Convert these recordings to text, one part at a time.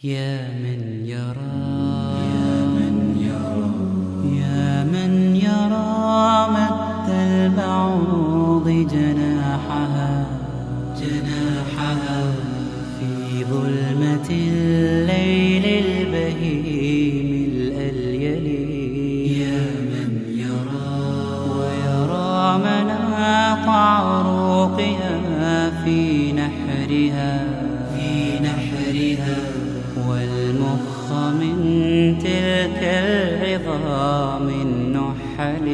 يا من يرى يا من يرى مد البعوض جناحها في ظلمة الليل البهيم الأليل. يا من يرى ويرى مناط عروقها في نحرها والمخ من تلك العظام النحل.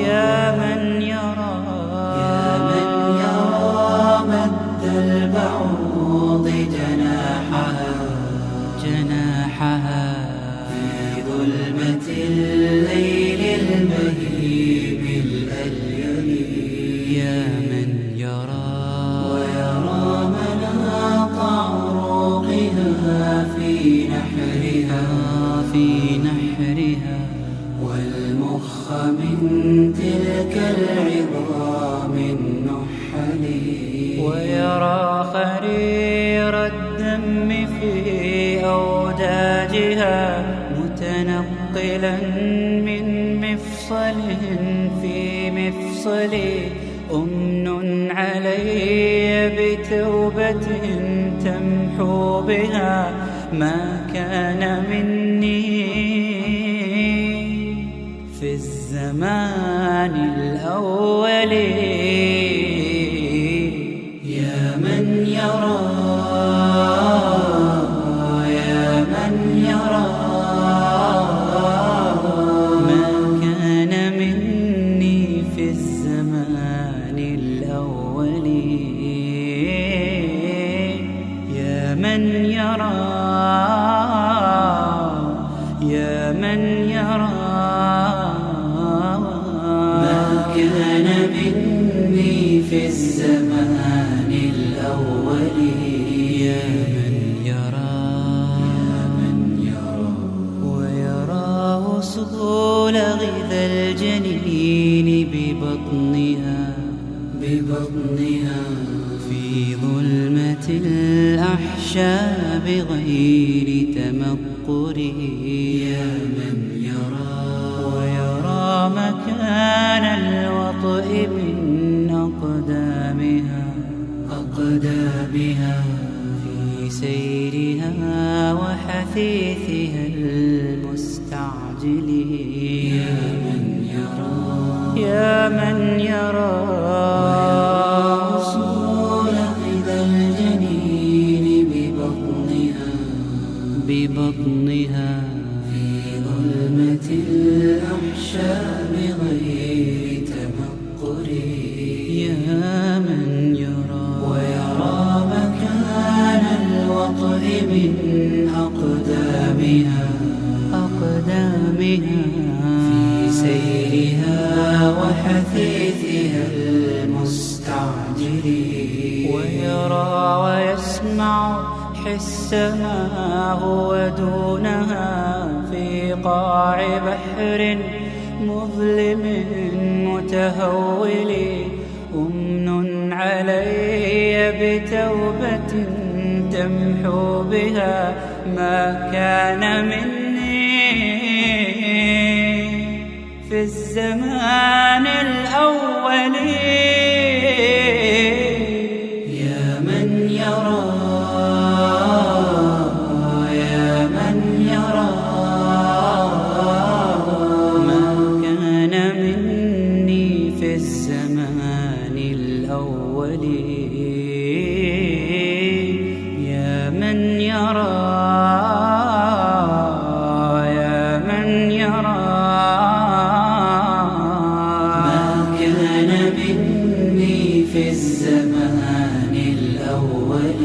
يا من يرى مد البعوض جناحها في ظلمة الليل البهيم الأليل. يا من يرى ويرى مناط عروقها في نحرها والمخ من تلك العظام النحل. ويرى خرير الدم في أوداجها متنقلا من مفصل في مفصل. أمن علي بتوبة تمحو بها ما كان مني في الزمان الأول. يا من يرى ما كان مني في الزمان الأول. يا من يرى ما كان مني في الزمان الأول. يا من يرى ويرى وصول غذا الجنين ببطنها في ظلمة الأحشاء بغير تمقر. يا من يرى ويرى مكان الوطئ من أقدامها في سيرها وحثيثها المستعجل. يا من يرى وصول غذا الجنين ببطنها في ظلمة الأحشاء بغير تمقر. يا من يرى ويرى مكان الوطئ من أقدامها في سيرها وحثيثها المستعجل. ويرى ويسمع حس ما هو دونها في قاع بحر مظلم متهول. أمن علي بتوبة تمحو بها ما كان مني في الزمان الأول. يا من يرى ما كان مني في الزمان الأول. يا من يرى ما كان مني في الزمان الأول.